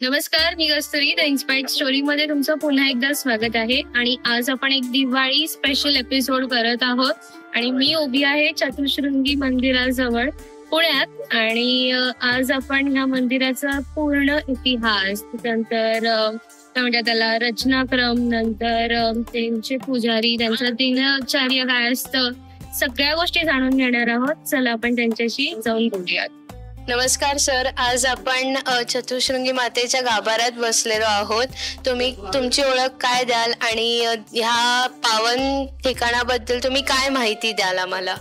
नमस्कार, मी कस्तुरी. The inspired story मध्ये तुमचं पुन्हा एकदा स्वागत आहे. आणि आज आपण एक दिवाळी स्पेशल एपिसोड करत आहोत आणि मी उभी आहे चतुश्रृंगी मंदिराजवळ पुण्यात. आणि आज आपण ह्या मंदिराचा पूर्ण इतिहास, नंतर काय म्हणतात त्याला रचनाक्रम, नंतर त्यांचे पुजारी, त्यांचं दिनचर्या काय असतं, सगळ्या गोष्टी जाणून घेणार आहोत. चला आपण त्यांच्याशी जाऊन बोलूयात. नमस्कार सर, आज आपण चतुश्रृंगी मातेच्या गाभाऱ्यात बसलेलो आहोत. तुमची ओळख काय द्याल आणि ह्या पावन ठिकाणाबद्दल तुम्ही काय माहिती द्याल आम्हाला?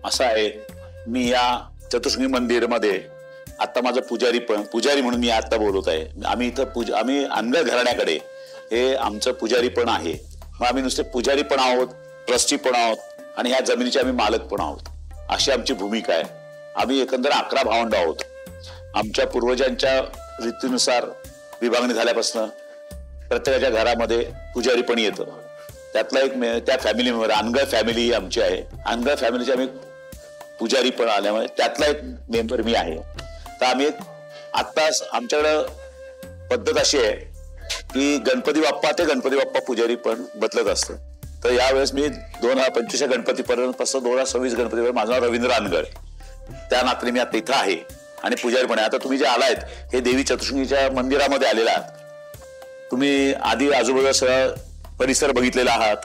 असं आहे, मी या चतुश्रृंगी मंदिरमध्ये आता माझं पुजारी म्हणून मी आता बोलत आहे. आम्ही इथं आम्ही अनगर घराण्याकडे हे आमचं पुजारी पण आहे. मग आम्ही नुसते पुजारी पण आहोत, ट्रस्टी पण आहोत आणि ह्या जमिनीचे आम्ही मालक पण आहोत. अशी आमची भूमिका आहे. आम्ही एकंदर 11 भावंड आहोत. आमच्या पूर्वजांच्या रीतीनुसार विभागणी झाल्यापासून प्रत्येकाच्या घरामध्ये पुजारी पण येतं. त्यातला एक त्या फॅमिली मेंबर अनगर फॅमिली आमची आहे. अनगर फॅमिलीचे आम्ही पुजारी पण आल्यामुळे त्यातला एक मेंबर मी आहे. तर आम्ही आता आमच्याकडं पद्धत अशी आहे की गणपती बाप्पा ते गणपती बाप्पा पुजारी पण बदलत असतं. तर यावेळेस मी 2025 गणपतीपर्यंत पासून 2026 गणपतीपर्यंत माझं नाव रवींद्र अनगर, त्या नात्याने मी आता इथं आहे आणि पुजारी पण आहे. आता तुम्ही जे आलायत हे देवी चतुश्रृंगीच्या मंदिरामध्ये आलेला आहात. तुम्ही आधी आजूबाजूला सगळं परिसर बघितलेला आहात.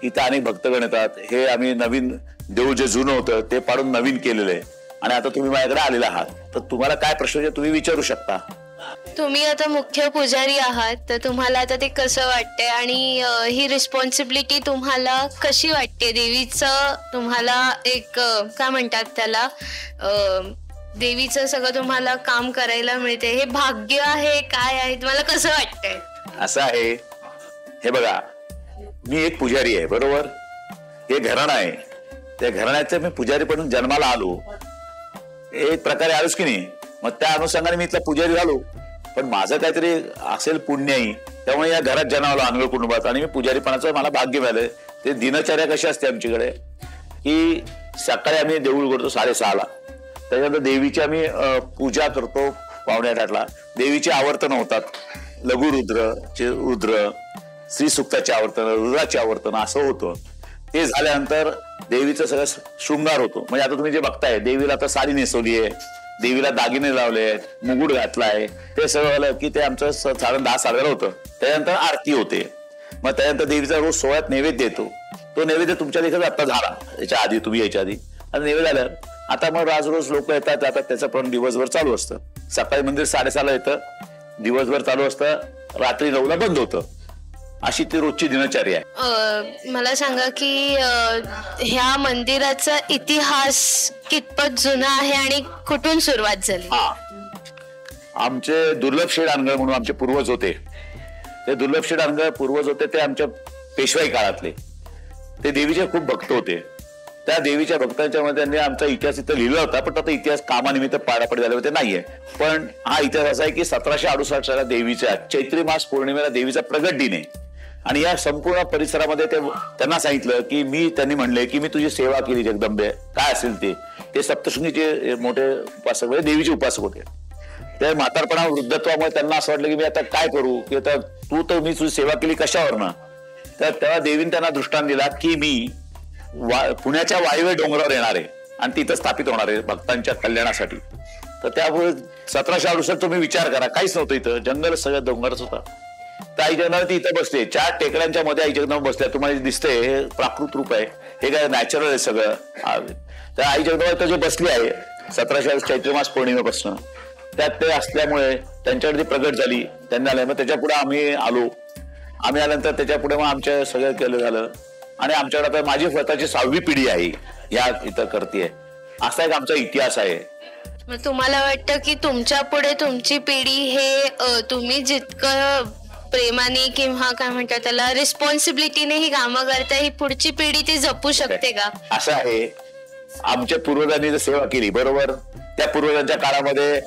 इथं अनेक भक्तगण येतात. हे आम्ही नवीन देऊळ जे जुनं होतं ते पाडून नवीन केलेलं आहे आणि आता तुम्ही माझ्याकडे आलेला आहात. तर तुम्हाला काय प्रश्न तुम्ही विचारू शकता. तुम्ही आता मुख्य पुजारी आहात, तर तुम्हाला आता ते कसं वाटतंय आणि ही रिस्पॉन्सिबिलिटी तुम्हाला कशी वाटते? देवीचं तुम्हाला एक काय म्हणतात त्याला, देवीचं सगळं तुम्हाला काम करायला मिळते, हे भाग्य आहे काय आहे, तुम्हाला कसं वाटतंय? असं आहे, हे बघा, मी एक पुजारी आहे बरोबर. हे घराणं आहे, त्या घराण्याचं मी पुजारी पण जन्माला आलो, एक प्रकारे आलोच की नाही. मग त्या अनुषंगाने मी इथला पुजारी झालो. पण माझं काहीतरी असेल पुण्याई, त्यामुळे या घरात जन्माला अनगर कुटुंबात आणि मी पुजारीपणाचं मला भाग्य मिळालंय. ते दिनचर्या कशी असते आमच्याकडे की सकाळी आम्ही देऊळ उघडतो 6:30ला. त्याच्यानंतर देवीची आम्ही पूजा करतो 7:45ला. देवीची आवर्तन होतात, रुद्र, श्री सुक्ताची आवर्तन, रुद्राची आवर्तन असं होतं. ते झाल्यानंतर देवीचं सगळं शृंगार होतो. म्हणजे आता तुम्ही जे बघताय, देवीला आता साडी नेसवली आहे, देवीला दागिने लावले आहेत, मुकुट घातलाय, ते सगळं झालं की ते आमचं साधारण 10-11 होतं. त्याच्यानंतर आरती होते. मग त्यानंतर देवीचा रोज सोहळ्यात नैवेद्य येतो. तो नैवेद्य तुमच्या देखील आता झाला, याच्या आधी तुम्ही यायच्या आधी आणि नैवेद्य झालं. आता मग रोज लोक येतात जातात, त्याचं पण दिवसभर चालू असतं. सकाळी मंदिर 6:30ला येतं, दिवसभर चालू असतं, रात्री 9ला बंद होतं. अशी ती रोजची दिनचर्या आहे. मला सांगा की ह्या मंदिराचा इतिहास कितपत जुना आहे आणि कुठून सुरुवात झाली? आमचे दुर्लभ शेठ अनगर म्हणून आमचे पूर्वज होते. ते दुर्लभ शेठ अनगर पूर्वज होते, ते आमच्या पेशवाई काळातले. ते देवीचे खूप भक्त होते. त्या देवीच्या भक्तांच्या मध्ये त्यांनी आमचा इतिहास इथं लिहिला होता, पण आता इतिहास कामानिमित्त पाडापड झाले होते नाहीये. पण हा इतिहास असा आहे की 1768 साला देवीच्या चैत्री मास पौर्णिमेला देवीचा प्रगट दिन आहे. आणि या संपूर्ण परिसरामध्ये त्यांना सांगितलं की त्यांनी म्हणले की मी तुझी सेवा केली जगदंबे, काय असेल ते सप्तशृंगीचे मोठे उपासक म्हणजे देवीचे उपासक होते. त्या म्हातारपणा वृद्धत्वामुळे त्यांना असं वाटलं की मी आता काय करू, की आता मी तुझी सेवा केली कशावरनं. तर तेव्हा देवीने त्यांना दृष्टांत दिला की मी पुण्याच्या वायव्य डोंगरावर येणार आहे आणि तिथं स्थापित होणार आहे भक्तांच्या कल्याणासाठी. तर त्यामुळे 1768 तुम्ही विचार करा, काहीच नव्हतं इथं, जंगल सगळं डोंगरच होता. तर आई जगदंबा ती इथं बसते, 4 टेकड्यांच्या मध्ये आई जगदंबा बसल्या. तुम्हाला दिसतंय हे प्राकृत रूप आहे, हे काय नॅचरल आहे सगळं. तर आई जगदंबा इथं जे बसली आहे 1768 चैत्र मास पौर्णिमेपासून, त्यात ते असल्यामुळे त्यांच्याकडे प्रगट झाली, त्यांना आलं. मग त्याच्या पुढे आम्ही आलो. आम्ही आल्यानंतर त्याच्या पुढे मग आमच्या सगळं केलं झालं आणि आमच्याकडे आता माझी स्वतःची 6वी पिढी आहे या इथं करते. असा एक आमचा इतिहास आहे. मग तुम्हाला वाटतं की तुमच्या पुढे तुमची पिढी हे तुम्ही जितकं प्रेमाने किंवा काय म्हणतात त्याला रिस्पॉन्सिबिलिटीने ही कामं करता, ही पुढची पिढी ती जपू शकते का? असं आहे, आमच्या पूर्वजांनी जर सेवा केली बरोबर, त्या पूर्वजांच्या काळामध्ये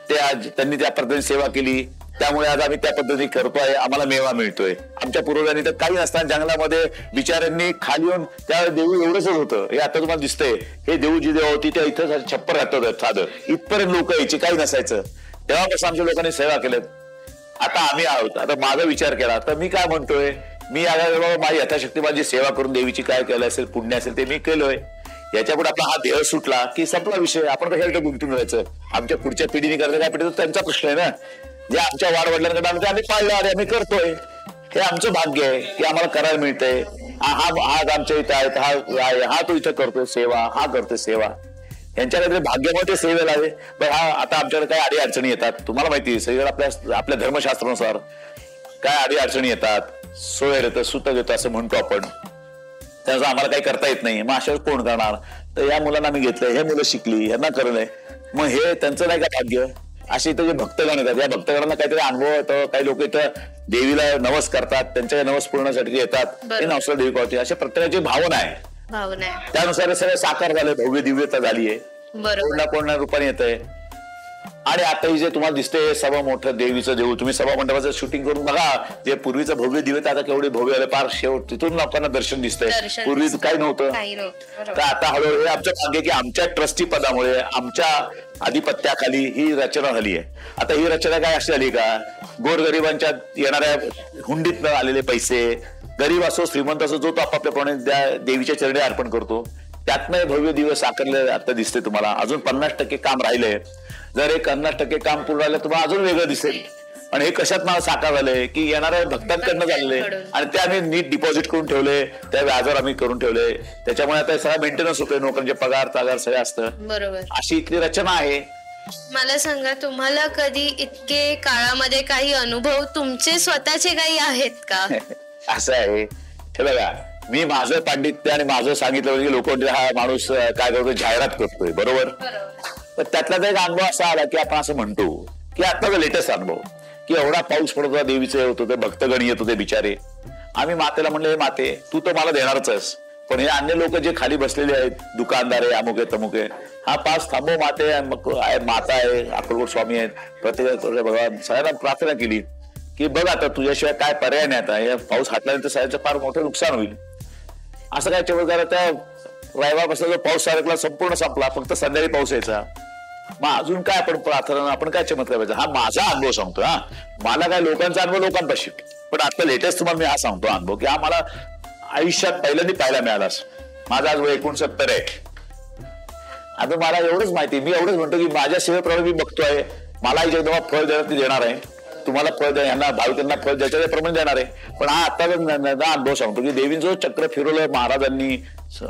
त्यांनी त्या पद्धतीने सेवा केली, त्यामुळे आज आम्ही त्या पद्धतीने करतोय, आम्हाला मेवा मिळतोय. आमच्या पूर्वजांनी तर काही नसताना जंगलामध्ये बिचाऱ्यांनी खाली येऊन त्या देऊळ एवढंच होतं. हे आता तुम्हाला दिसतंय, हे देऊळ जी देव होती त्या इथं छप्पर राहत होतं साधं, इथपर्यंत लोक यायची, काही नसायचं. तेव्हापासून आमच्या लोकांनी सेवा केल्यात. आता आम्ही आहोत. आता माझा विचार केला तर मी काय म्हणतोय, मी माझी यथाशक्ती माझी सेवा करून देवीची काय केलं असेल, पुण्य असेल ते मी केलोय. याच्यापुढे आपला हा देह सुटला की संपला विषय. आपण कशाला गुंतून राहायचं. आमच्या पुढच्या पिढीने करता काय पिढी त्यांचा प्रश्न आहे ना. जे आमच्या वाडवडिलांकडे आम्ही पाळलं आणि आम्ही करतोय, हे आमचं भाग्य आहे की आम्हाला करायला मिळतंय. हा आमच्या इथं आहेत, हा तो इथं करतोय सेवा, हा करतोय सेवा. यांच्याकडे भाग्यामुळे ते सेवेला आहे. पण हा आता आमच्याकडे काय अडी अडचणी येतात तुम्हाला माहिती आहे. सगळं आपल्या धर्मशास्त्रानुसार काय अडी अडचणी येतात, सोयर येतं, सुतक येतं असं म्हणतो आपण. त्याचं आम्हाला काही करता येत नाही. मग अशाच कोण करणार. तर या मुलांना मी घेतलंय, हे मुलं शिकली, यांना करणंय. मग हे त्यांचं नाही का भाग्य. असे इथं जे भक्तगण येतात, या भक्तगणांना काहीतरी अनुभव येतो. काही लोक इथं देवीला नवस करतात, त्यांच्या नवस पूर्णसाठी येतात, ते नवसाला देवी पावते. अशा प्रत्येकाची भावना आहे. त्यानुसार सगळं साकार झालंय, भव्य दिव्यता झालीये, कोणा रूपाने येत आहे. आणि आता ही जे तुम्हाला दिसते सभा मोठं देवीचं देऊळ, तुम्ही सभा मंडपाचं शूटिंग करून बघा. जे पूर्वीचं भव्य दिव्यता आता केवढी भव्य आले, पार शेवट तिथून लोकांना दर्शन दिसतंय. पूर्वी काही नव्हतं. तर आता हळूहळू हे आमचं भाग्य की आमच्या ट्रस्टी पदामुळे आमच्या आधिपत्याखाली ही रचना झाली आहे. आता ही रचना काय अशी झाली का, गोरगरिबांच्या येणाऱ्या हुंडीत आलेले पैसे, गरीब असो श्रीमंत असो, जो तो आपापल्याप्रमाणे त्या देवीच्या चरणी अर्पण करतो. त्यातनं भव्य दिवस साकारले आता दिसते तुम्हाला. अजून 50% काम राहिलंय. जर हे 50% काम पूर्ण राहिलं तुम्हाला अजून वेगळं दिसेल. आणि हे कशात मला साकार झालंय की येणाऱ्या भक्तांकडनं झालेले आणि ते आम्ही नीट डिपॉझिट करून ठेवले, त्या व्याजावर आम्ही करून ठेवले. त्याच्यामुळे आता सगळा मेंटेनन्स होतोय, लोकांचे पगार सगळं असतं. बरोबर. अशी इथली रचना आहे. मला सांगा, तुम्हाला कधी इतके काळामध्ये काही अनुभव तुमचे स्वतःचे काही आहेत का? असं आहे. हे बघा, मी माझं पांडित्य आणि माझं सांगितलं की लोक हा माणूस काय करतो, जाहिरात करतोय. बरोबर. पण त्यातला एक अनुभव असा आला की आपण असं म्हणतो की आताचा लेटेस्ट अनुभव की एवढा पाऊस पडत होता, देवीचे होत होते, भक्तगण येत होते बिचारे. आम्ही मातेला म्हणले, हे माते तू तर मला देणारच आहेस, पण हे अन्य लोक जे खाली बसलेले आहेत, दुकानदार आहे, अमुक आहे तमुक आहे, हा पास थांबव माते. माता आहे, अक्कलकोट स्वामी आहेत, प्रत्येक भगवान सगळ्यांना प्रार्थना केली की बघ आता तुझ्याशिवाय काय पर्याय नाही. आता या पाऊस हाटल्यानंतर सगळ्यांचं फार मोठं नुकसान होईल. असं काय चमत्कार, त्या रविवारपासून जो पाऊस सारखला संपूर्ण संपला, फक्त संध्याकाळी पाऊस यायचा. मग अजून काय आपण प्रार्थना, आपण काय चमत्कार पाहिजे. हा माझा अनुभव सांगतो. हा मला काय लोकांचा अनुभव लोकांपाशी, पण आता लेटेस्ट तुम्हाला मी हा सांगतो अनुभव की हा मला आयुष्यात पहिल्यांदा पाहायला मिळाला. माझा आज 69 आहे. आता मला एवढंच माहिती, मी एवढंच म्हणतो की माझ्या सेवेप्रमाणे मी बघतोय, मला जगदंबा फळ देणार ती देणार आहे. तुम्हाला फळ द्या, यांना भाविकांना फळ द्यायच्या त्याप्रमाणे देणार आहे. पण हा आता अनुभव सांगतो की देवींचं चक्र फिरवलं महाराजांनी,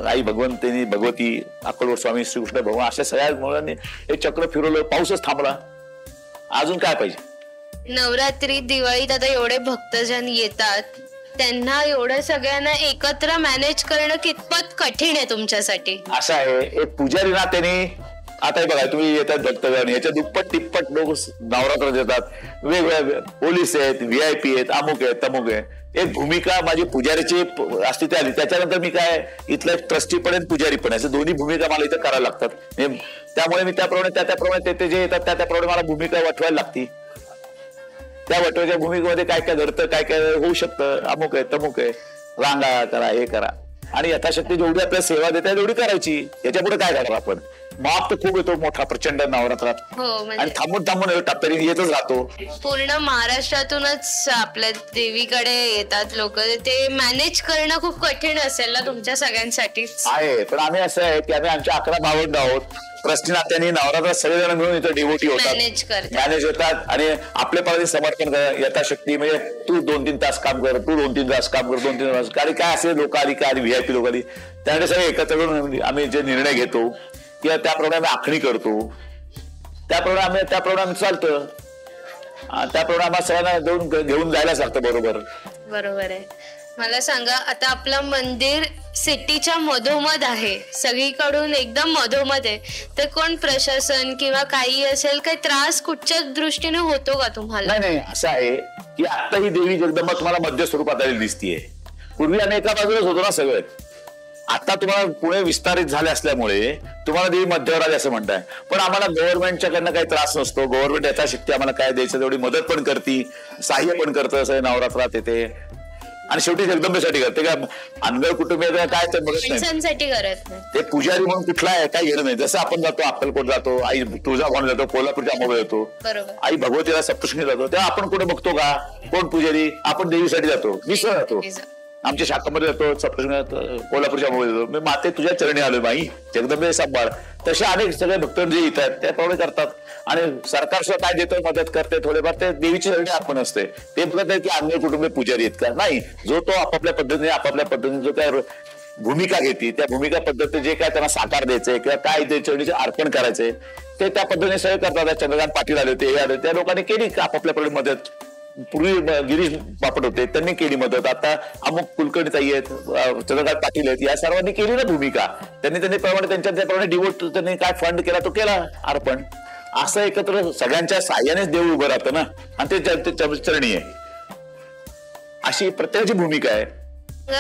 आई भगवंतीनी, भगवती, अक्कलकोट स्वामी, श्रीकृष्ण भगवान, अशा सगळ्या मुलांनी हे चक्र फिरवलं. पाऊसच थांबला. अजून काय पाहिजे. नवरात्री दिवाळीत आता एवढे भक्तजन येतात, त्यांना एवढ्या सगळ्यांना एकत्र मॅनेज करणं कितपत कठीण आहे तुमच्यासाठी? असं आहे, एक पुजारी नात्याने आता बघा, तुम्ही येतात भक्तगण, याच्या दुप्पट तिप्पट लोक नवरात्रात येतात, वेगवेगळ्या पोलीस आहेत, VIP आहेत, अमुक आहेत तमुक आहे. एक भूमिका माझी पुजारीची अस्तित्व आली. त्याच्यानंतर मी काय इथला ट्रस्टी पण पुजारी पण आहे, दोन्ही भूमिका मला इथं करायला लागतात. त्यामुळे मी त्याप्रमाणे त्याप्रमाणे ते जे येतात त्याप्रमाणे मला भूमिका वठवायला लागते. त्या वटवाच्या भूमिकेमध्ये काय काय घडतं, काय काय होऊ शकतं, अमुक आहे तमुक आहे, रांगा करा, हे करा. आणि यथाशक्ती जेवढी आपल्याला सेवा देता तेवढी करायची. याच्या पुढे काय करणार आपण. माप तर खूप येतो मोठा प्रचंड नवरात्रात. आणि थांबून थांबून टप्प्याने येतच राहतो. पूर्ण महाराष्ट्रातूनच आपल्या देवीकडे येतात लोक. ते मॅनेज करणं खूप कठीण असेल ना तुमच्या सगळ्यांसाठी. आहे, पण आम्ही असं आहे की आम्ही आमच्या 11 भावंड आहोत. ट्रस्टी नात्याने नवरात्रात सगळेजण मिळून इथं डिवोटी होतात, मॅनेज होतात. आणि आपल्या पाळी समर्पण कर यथाशक्ती. म्हणजे तू 2-3 तास काम कर, तू 2-3 तास काम कर, 2-3 तास. कारण काय असे लोक आली काय VIP लोक आली, त्यामुळे सगळे एकत्र करून आम्ही जे निर्णय घेतो किंवा त्याप्रमाणे आम्ही आखणी करतो, त्याप्रमाणे चालतं. त्याप्रमाणे आम्हाला सगळ्यांना घेऊन जायलाच लागतं. बरोबर आहे. मला सांगा, आता आपलं मंदिर सिटीच्या मधोमध आहे, सगळीकडून एकदम मधोमध आहे, तर कोण प्रशासन किंवा काही असेल, काही त्रास कुठच्या दृष्टीने होतो का तुम्हाला? नाही, असं आहे की आता ही देवी जगदंबा तुम्हाला मध्य स्वरूपात आलेली दिसतीये. पूर्वी आम्ही एका बाजूलाच होतो ना सगळं. आता तुम्हाला पुणे विस्तारित झाले असल्यामुळे तुम्हाला देवी मध्यवर आली असं म्हणताय. पण आम्हाला गव्हर्नमेंटच्या कडनं काही त्रास नसतो. गव्हर्नमेंट यथाशक्ती आम्हाला काय द्यायचं तेवढी मदत पण करते, सहाय्य पण करतं. असं नवरात्रात येते, आणि शेवटी जगदंबेसाठी करते का अनगळ कुटुंबिय काय तर बघत माणसांसाठी करत नाही. ते पुजारी म्हणून कुठला आहे काय घेणं नाही. जसं आपण जातो अक्कलकोट जातो, आई तुळजाभवानी जातो, कोल्हापूरच्या अंबाबाई जातो, आई भगवतीला सप्तशृंगी जातो, तेव्हा आपण कुठे बघतो का कोण पुजारी? आपण देवीसाठी जातो, विसर जातो. आमच्या शाखामध्ये जातो, सप्तशृंगी कोल्हापूरच्या अंबाबाई जातो, मी माते तुझ्या चरणी आलोय बाई जगदंबे सांभाळ. तसे अनेक सगळे भक्त जे येतात त्याप्रमाणे करतात. आणि सरकार सुद्धा काय देतं, मदत करते थोडेफार, ते देवीची चरणी अर्पण असते. ते बघत नाही की अन्य कुटुंबीय पुजारी आहेत का, नाही. जो तो आपापल्या पद्धतीने जो त्या भूमिका घेते, त्या भूमिका पद्धतीने जे काय त्यांना साकार द्यायचंय किंवा काय ते चरणीचे अर्पण करायचंय ते त्या पद्धतीने सगळे करतात. चंद्रकांत पाटील आले होते, हे आले, त्या लोकांनी केली आपापल्याकडे मदत. पूर्वी गिरीश बापट होते, त्यांनी केली मदत. आता अमुक कुलकर्णी ताई आहेत, चंद्रकांत पाटील आहेत, या सर्वांनी केली ना भूमिका. त्यांनी प्रमाणे त्याप्रमाणे डिवोट त्यांनी काय फंड केला तो केला अर्पण. असं एकत्र सगळ्यांच्या साह्यानेच देव उभं राहतं ना, आणि ते चरणी आहे. अशी प्रत्येकाची भूमिका आहे.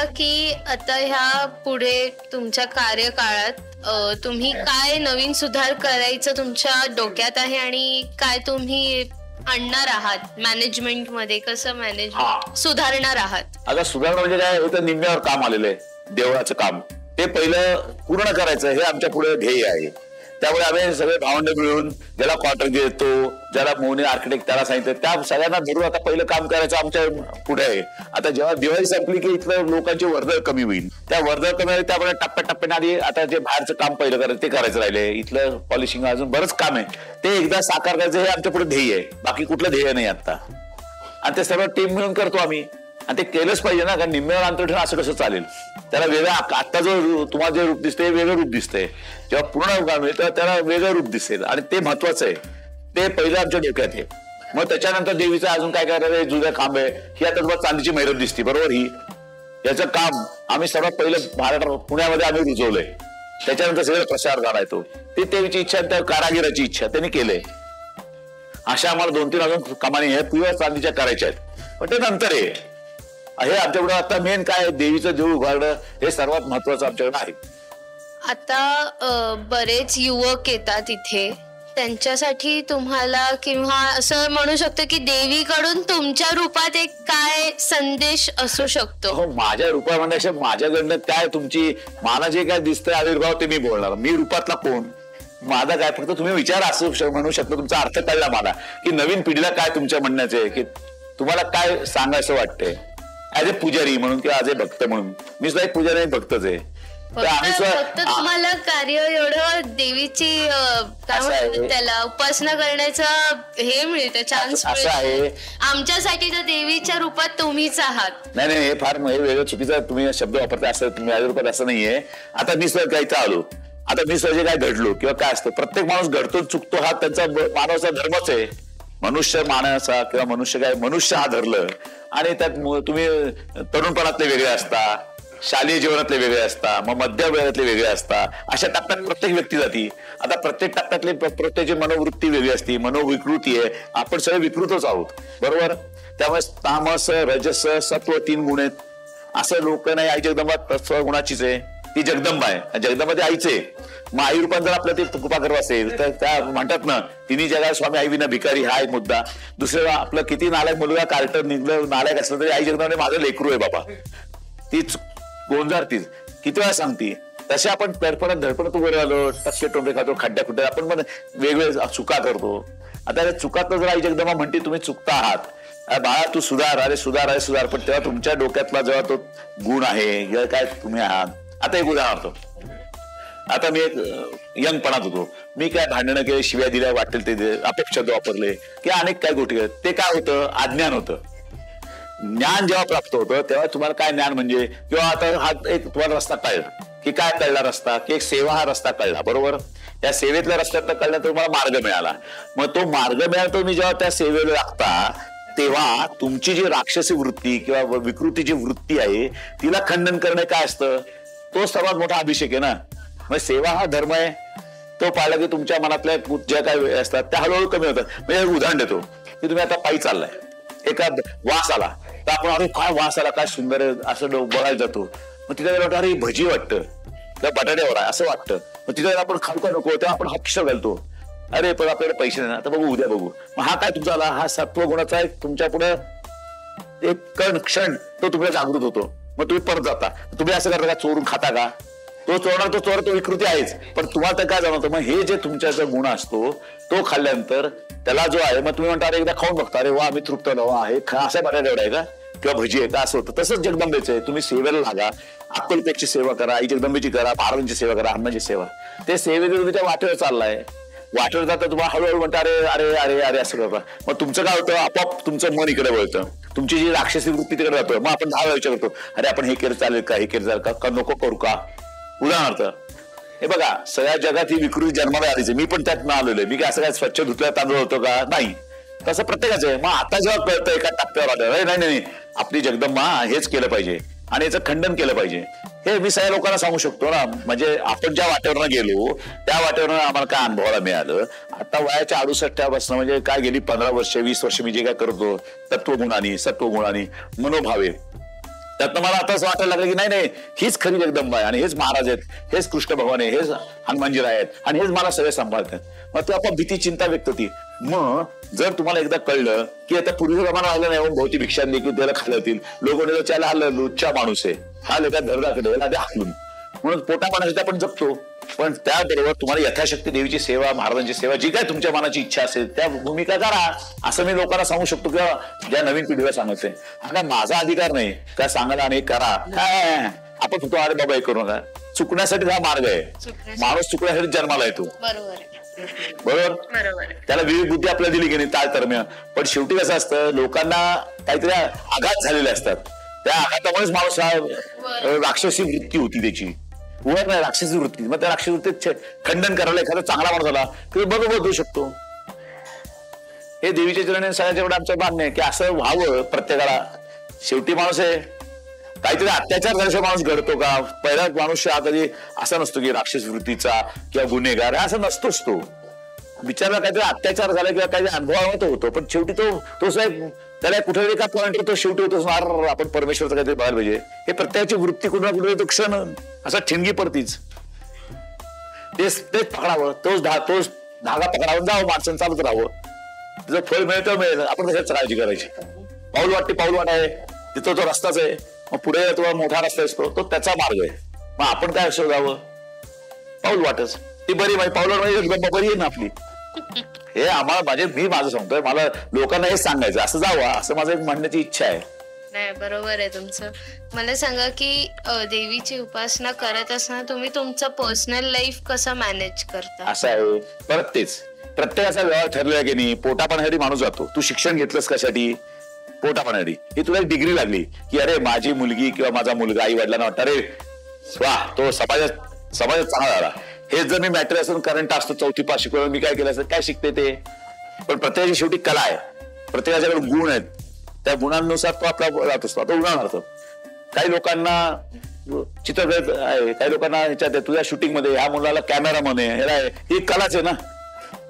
की आता ह्या पुढे तुमच्या कार्यकाळात तुम्ही काय नवीन सुधार करायचं तुमच्या डोक्यात आहे आणि काय तुम्ही आणणार आहात मॅनेजमेंट मध्ये, कसं मॅनेजमेंट सुधारणार आहात? आता सुधारणा म्हणजे काय होतं, निम्म्यावर काम आलेलं आहे देवळाचं काम, ते पहिलं पूर्ण करायचं हे आमच्या पुढे ध्येय आहे. त्यामुळे आम्ही सगळे भावंड मिळून ज्याला क्वार्टर देतो, ज्याला मोहने आर्किटेक्ट त्याला सांगितलं, त्या सगळ्यांना धरून आता पहिलं काम करायचं आमच्या पुढे आहे. आता जेव्हा दिवाळी संपली की इथलं लोकांची वर्दळ कमी होईल, त्या वर्दळ कमी होईल त्यामुळे टप्प्याटप्प्याने आधी आता जे बाहेरचं काम पहिलं करायचं ते करायचं राहिले. इथलं पॉलिशिंग अजून बरंच काम आहे, ते एकदा साकार करायचं हे आमच्या पुढे ध्येय आहे. बाकी कुठलं ध्येय नाही आता. आणि ते सर्व टीम मिळून करतो आम्ही, आणि ते केलंच पाहिजे ना, कारण निम्म्यावर अंतर ठेवणं असं कसं चालेल. त्याला वेगळं आता जो तुम्हाला जे रूप दिसते वेगळं रूप दिसतंय, जेव्हा पूर्ण काम आहे तेव्हा त्याला वेगळं रूप दिसेल, आणि ते महत्वाचं आहे. ते पहिलं आमच्या डोक्यात आहे. मग त्याच्यानंतर देवीचं अजून काय करायचं, जुन्या खांब आहे ही आता तुम्हाला चांदीची मैरप दिसते बरोबर. ही याचं काम आम्ही सर्वात पहिलं महाराष्ट्र पुण्यामध्ये आम्ही रुजवलंय. त्याच्यानंतर सगळं प्रसार काढायचो, ते देवीची इच्छा, त्या कारागिराची इच्छा त्यांनी केलंय. अशा आम्हाला 2-3 अजून कमानी आहे प्युअर चांदीच्या करायच्या आहेत, पण ते नंतर आहे. हे आमच्याकडे आता मेन काय देवीचं देऊळ उभारणं हे सर्वात महत्वाचं आमच्याकडे आहे. आता बरेच युवक येतात इथे, त्यांच्यासाठी तुम्हाला किंवा असं म्हणू शकतो की देवीकडून तुमच्या रूपात एक काय संदेश असू शकतो? हो, माझ्या रूपामध्ये माझ्याकडनं काय तुमची मला जे काय दिसतंय आविर्भाव ते मी बोलणार. मी रूपातला कोण, माझा काय, फक्त तुम्ही विचार असू म्हणू शकतो. तुमचा अर्थ कळला मला की नवीन पिढीला काय तुमच्या म्हणण्याचे, की तुम्हाला काय सांगायचं वाटतंय ऍज ए पुजारी म्हणून किंवा ऍज ए भक्त म्हणून. मी सुद्धा एक पुजारी भक्तच आहे. फक्त तुम्हाला कार्य एवढं देवीची काय म्हणतात त्याला उपासना करण्याचं हे मिळतं, चान्स आहे. आमच्यासाठी तर देवीच्या रूपात तुम्हीच आहात. नाही हे फार वेगळं चुकीचा तुम्ही शब्द वापरता. असं तुम्ही माझ्या रूपात असं नाहीये. आता मी सुद्धा काही आलो, आता मी सुद्धा काय घडलो किंवा काय असतं, प्रत्येक माणूस घडतो चुकतो, हा त्यांचा मानवाचा धर्मच आहे. मनुष्य मानवाचा किंवा मनुष्य हा धरलं. आणि त्यात तुम्ही तरुणपणातले वेगळे असता, शालेय जीवनातले वेगळे असता, मग मध्य वयातले वेगळे असता. अशा टप्प्यात प्रत्येक व्यक्ती जाती. आता प्रत्येक टप्प्यातली प्रत्येकाची मनोवृत्ती वेगळी असते, मनोविकृती आहे. आपण सगळे विकृतच आहोत बरोबर. त्यामुळे तामस रजस सत्व 3 गुण आहेत. असं लोक नाही. आई जगदंबा स्वगुणाचीच आहे, ती जगदंबा आहे, जगदंबा ते आईचे. मग आई रूपात जर आपल्या ते कृपा करत असेल तर त्या म्हणतात ना, तिन्ही जगात स्वामी आई विना भिकारी, हा एक मुद्दा. दुसरं आपलं किती नालायक मुलगा कार्टन निघलं नालायक असलं तरी आई जगदंबा माझं लेकरू आहे बाबा, तीच गोंजार तीच किती वेळा सांगते. तसे आपण धडपडत उभे राहिलो, टक्के टोंबे खातो, खड्ड्या खुड्ड्या आपण पण वेगवेगळे चुका करतो. आता चुकात जर आई जगदंबा म्हणते तुम्ही चुकता आहात, बाळा तू सुधार, अरे सुधार, पण तेव्हा तुमच्या डोक्यातला जेव्हा तो गुण आहे काय तुम्ही आहात. आता एक उदाहरण, आता मी एक यंगपणात होतो, मी काय भांडणं केले, शिव्या दिल्या, वाटेल ते अपेक्षा वापरले की अनेक काय गोष्टी. ते काय होतं, अज्ञान होतं. ज्ञान जेव्हा प्राप्त होतं तेव्हा तुम्हाला काय ज्ञान म्हणजे, किंवा आता हा एक तुम्हाला रस्ता कळला की काय कळला रस्ता, की एक सेवा हा रस्ता कळला बरोबर. त्या सेवेतल्या रस्त्यात कळल्यानंतर तुम्हाला मार्ग मिळाला. मग तो मार्ग मिळाला तुम्ही जेव्हा त्या सेवेला लागता तेव्हा तुमची जी राक्षसी वृत्ती किंवा विकृतीची वृत्ती आहे तिला खंडन करणे काय असतं, तो सर्वात मोठा अभिषेक आहे ना. मग सेवा हा धर्म आहे, तो पाळला की तुमच्या मनातल्या ज्या काय असतात त्या हळूहळू कमी होतात. म्हणजे उदाहरण देतो की तुम्ही आता पायी चाललाय, एका वास आला तर आपण अरे काय वास आला, काय सुंदर असं बघायला जातो. मग तिथे वाटतं अरे भजी वाटतं, त्या बटाट्यावर आहे असं वाटतं. मग तिथे आपण खाऊ का नको, तेव्हा आपण हापशा घालतो, अरे पण आपल्याकडे पैसे नाही ना, तर बघू उद्या बघू. मग हा काय तुमचा आला, हा सत्व गुणाचा एक तुमच्या पुढे एक क्षण तो तुम्हाला जागृत होतो, मग तुम्ही परत जाता. तुम्ही असं करता का, चोरून खाता का? तो चोर तो विकृती आहेच, पण तुम्हाला तर काय जाणवतं, मग हे जे तुमचा जो गुण असतो तो खाल्ल्यानंतर त्याला जो आहे, मग तुम्ही म्हणता अरे एकदा खाऊन बघता, अरे वा मी तृप्त आहे, असं बघायला एवढं आहे का, किंवा भजी आहे का, असं होतं. तसंच जगदंबेचं आहे, तुम्ही सेवेला लागा, अक्कलपेठची सेवा करा, आई जगदंबेची करा, महाराजांची सेवा करा, अण्णाची सेवा. ते सेवेचे तुम्ही त्या वाटेवर चाललाय, वाटेवर जाता तुम्हाला हळूहळू म्हणता अरे अरे अरे अरे असं करता. मग तुमचं काय होतं, आपोआप तुमचं मन इकडे वळतं, तुमची जी राक्षसी वृत्ती तिकडे जातो. मग आपण 10 वेळा विचार करतो, अरे आपण हे केलं चालेल का, हे केलं चालेल का, नको करू का. उदाहरणार्थ हे बघा, सगळ्या जगात ही विकृती जन्माला आलीच, मी पण त्यात आलेलो आहे. मी काय असं काय स्वच्छ धुतल्या तांदूळ होतो का, नाही, तसं प्रत्येकाचं आहे. मग आता जेव्हा कळतं एका टप्प्यावर आलं, नाही आपली जगदंबा हेच केलं पाहिजे आणि याचं खंडन केलं पाहिजे, हे मी सगळ्या लोकांना सांगू शकतो ना. म्हणजे आपण ज्या वाटेवरनं गेलो त्या वाटेवरनं आम्हाला काय अनुभवाला मिळालं. आता वयाच्या 68 पासून म्हणजे काय गेली 15 वर्ष 20 वर्ष मी जे काय करतो तत्वगुणाने सत्वगुणाने मनोभावे, त्यातनं मला आता असं वाटायला लागलं की नाही हीच खरी जगदंबा आहे आणि हेच महाराज आहेत, हेच कृष्ण भगवान आहे, हेच हनुमानजी आहेत आणि हेच मला सगळे सांभाळतात. मग ते आपण भीती चिंता व्यक्त होती. मग जर तुम्हाला एकदा कळलं की आता पूर्वी जमाना आलं नाही, भोवती भिक्षा देखील त्याला खाल्लतील लोक, त्याला हल्लं लुच्चा माणूस आहे, हा लोक धरडाकडे हाकलून, म्हणून पोटा पाण्यासाठी आपण जगतो. पण त्याबरोबर तुम्हाला यथाशक्ती देवीची सेवा, महाराजांची सेवा, जी काय तुमच्या मनाची इच्छा असेल त्या भूमिका करा, असं मी लोकांना सांगू शकतो किंवा ज्या नवीन पिढीला सांगते. हा माझा अधिकार नाही काय सांगायला आणि करा, आपण फक्त अरे बाबा हे करू नका. चुकण्यासाठी हा मार्ग आहे, माणूस चुकण्यासाठी जन्माला येतो, बरोबर. त्याला विवेक बुद्धी आपल्याला दिली की नाही ताळतम्य. पण शेवटी कसं असतं, लोकांना काहीतरी आघात झालेले असतात, त्या आघातामुळेच माणूस राक्षसी वृत्ती होती त्याची, उभं नाही राक्षसी वृत्ती. मग त्या राक्षसी वृत्तीत खंडन करायला एखादा चांगला माणूस झाला तर बरोबर होऊ शकतो. हे देवीच्या चरणी सगळ्याच्या एवढं आमचं मान्य आहे की असं व्हावं प्रत्येकाला. शेवटी माणूस आहे, काहीतरी अत्याचार झाल्याशिवाय माणूस घडतो का? पहिला माणूस हा कधी असा नसतो की राक्षस वृत्तीचा किंवा गुन्हेगार, असं नसतोच. तो बिचारा काहीतरी अत्याचार झाला किंवा काहीतरी अनुभव होतो, पण शेवटी तो साहेब त्याला कुठेतरी का पॉइंट तो शेवटी होतो, आपण परमेश्वरचं काहीतरी बघायला पाहिजे. हे प्रत्येकाची वृत्ती कुठे ना कुठे तो क्षण असा ठिणगी पडतीच, तेच पकडावं, तोच धागा पकडावं, जावं माणसानं चालत राहावं, तिचं फळ मिळतं मिळेल. आपण कशाच काळजी करायची, पाऊल वाट आहे तिथं तो रस्ताच आहे, मग पुढे तो मोठा रस्ता असतो तो त्याचा मार्ग आहे. मग आपण काय शोधावं, पाऊल वाटच ती बरी, माझी पाऊल वाट बरी आहे ना आपली. हे आम्हाला मी माझं सांगतोय, मला लोकांना हे सांगायचं, असं जावं असं माझं एक म्हणण्याची इच्छा आहे. नाही बरोबर आहे तुमचं. मला सांगा की देवीची उपासना करत असताना तुम्ही तुमचं पर्सनल लाईफ कसं मॅनेज करता? असं आहे, परत तेच प्रत्येकाचा व्यवहार ठरलेला की नाही. पोटापाण्यासाठी माणूस जातो, तू शिक्षण घेतलंस कशासाठी? पोटापाण्यासाठी. ही तुला एक डिग्री लागली की अरे माझी मुलगी किंवा माझा मुलगा आई वडिलांना वाटतं अरे वा तो समाजात चांगला झाला. हे जर मी मॅटर असून करंट असतो 4थी पास शिकवलं, मी काय केलं असतं, काय शिकते ते. पण प्रत्येकाची शेवटी कला आहे, प्रत्येकाच्याकडे गुण आहेत, त्या गुणांनुसार तो आपला राहत असतो. आता उदाहरणार्थ काही लोकांना चित्रकलेत आहे, काही लोकांना ह्याच्यात तुझ्या शूटिंग मध्ये ह्या मुलाला कॅमेरामन आहे, ह्याला ही कलाच आहे ना.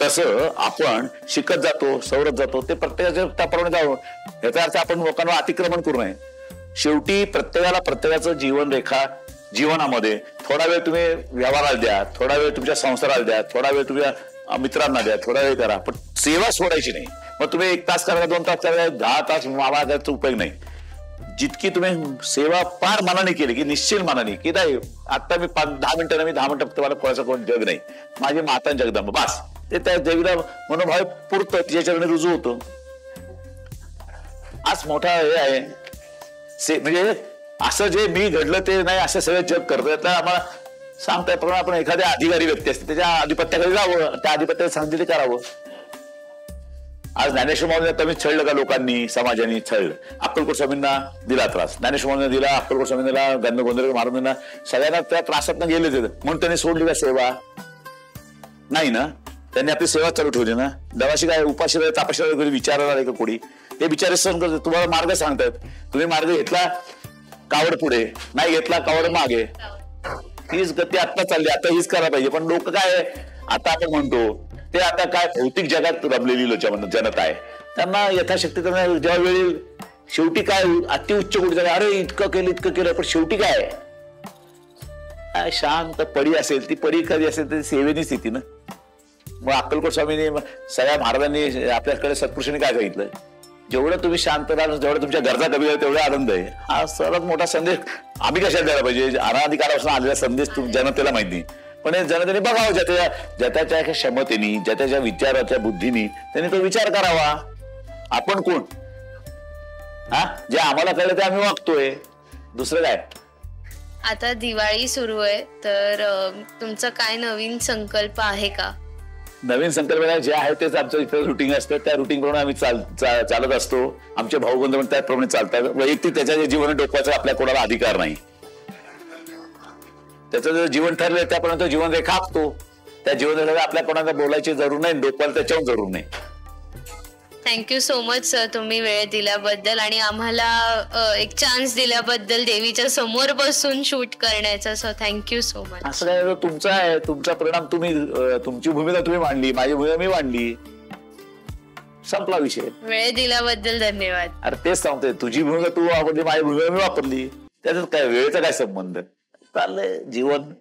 तसं आपण शिकत जातो, सवरत जातो, ते प्रत्येकाच्या त्याप्रमाणे जावं. याचा अर्थ आपण लोकांना अतिक्रमण करू नये. शेवटी प्रत्येकाला प्रत्येकाचं जीवनरेखा, जीवनामध्ये थोडा वेळ तुम्ही व्यवहाराला द्या, थोडा वेळ तुमच्या संसाराला द्या, थोडा वेळ तुमच्या मित्रांना द्या, थोडा वेळ करा, पण सेवा सोडायची नाही. मग तुम्ही 1 तास करा, 2 तास करा, 10 तास मामाचा उपयोग नाही. जितकी तुम्ही सेवा पार मनाने केली की निश्चित मनाने की नाही आता मी 10 मिनिटं मी 10 मिनिटं फक्त मला कोणाचं कोण जग नाही, माझी माता जगदंबा बस, ते त्या देवीला मनोभाव पुरतं, तिच्या चरणी रुजू होतो. आज मोठा हे आहे म्हणजे असं जे मी घडलं ते नाही असं सगळं जग करतं. त्यातलं आम्हाला सांगताय पण आपण एखाद्या अधिकारी व्यक्ती असते त्याच्या आधिपत्याकडे जावं, त्या आधिपत्याला सांगितलं ते करावं. आज ज्ञानेश्वर माऊलींना कमी छळलं का लोकांनी, समाजाने छळलं. अक्कलकोट स्वामींना दिला त्रास, ज्ञानेश्वर माऊलींना दिला, अक्कलकोट स्वामींना दिला, गंध गोंधळ महाराजांना, सगळ्यांना त्या त्रासात गेले म्हणून त्यांनी सोडली का सेवा? नाही ना, त्यांनी आपली सेवा चालू ठेवली ना. दवाशी काय उपाशी तापाशी विचारणार आहे का कोणी? ते बिचारे सहन करतात. तुम्हाला मार्ग सांगतात, तुम्ही मार्ग घेतला कावड पुढे, नाही घेतला कावड मागे. हीच गती आता चालली, आता हीच करायला पाहिजे. पण लोक काय आता आपण म्हणतो ते आता काय भौतिक जगात रमलेली जनता आहे, त्यांना यथाशक्ती त्यांना जेव्हा वेळ शेवटी काय अति उच्च कोटी झाले, अरे इतकं केलं, पण शेवटी काय शांत पडी असेल, ती पडी कधी असेल तर सेवेनी स्थिती ना. मग अक्कलकोट स्वामींनी सगळ्या महाराजांनी आपल्याकडे सत्पुरुषांनी काय सांगितलं, जेवढं तुम्ही शांत राहा, जेवढं तुमच्या गरजा कमी होईल तेवढा आनंद आहे. हा सर्वात मोठा संदेश आम्ही कशाला द्यायला पाहिजे. अनाधिकारापासून आलेला संदेश जनतेला माहिती, पण हे जनतेने बघावं. ज्याच्या क्षमतेने, ज्याच्या विचाराच्या बुद्धीने त्यांनी तो विचार करावा. आपण कोण, हा जे आम्हाला कळलं ते आम्ही वागतोय, दुसरं काय. आता दिवाळी सुरू आहे, तर तुमचा काय नवीन संकल्प आहे का? नवीन संकल्पना जे आहे तेच आमचं इथं रुटीन असतं. त्या रुटीन प्रमाणे आम्ही चालत असतो. आमचे भाऊबंध पण त्याप्रमाणे चालतात. वैयक्तिक त्याच्या जीवन डोकवायचा आपल्या कोणाला अधिकार नाही. त्याचं जर जीवन ठरलं त्याप्रमाणे तो जीवन रेखा आखतो. त्या जीवन आपल्या कोणाला बोलायची जरूर नाही, डोकवायला त्याच्यावर जरूर नाही. थँक्यू सो मच सर, तुम्ही वेळ दिल्याबद्दल आणि आम्हाला एक चान्स दिल्याबद्दल देवीच्या समोर बसून शूट करण्याचा. So thank you so much. असं काय, तुमचा आहे, तुमचा परिणाम, तुम्ही तुमची भूमिका तुम्ही मांडली, माझी भूमिका मी मांडली, संपला विषय. वेळ दिल्याबद्दल धन्यवाद. अरे तेच सांगतोय, तुझी भूमिका तू वापरली, माझी भूमिका मी वापरली, त्याच्यात काय वेळेचा काय संबंध. चाललंय जीवन.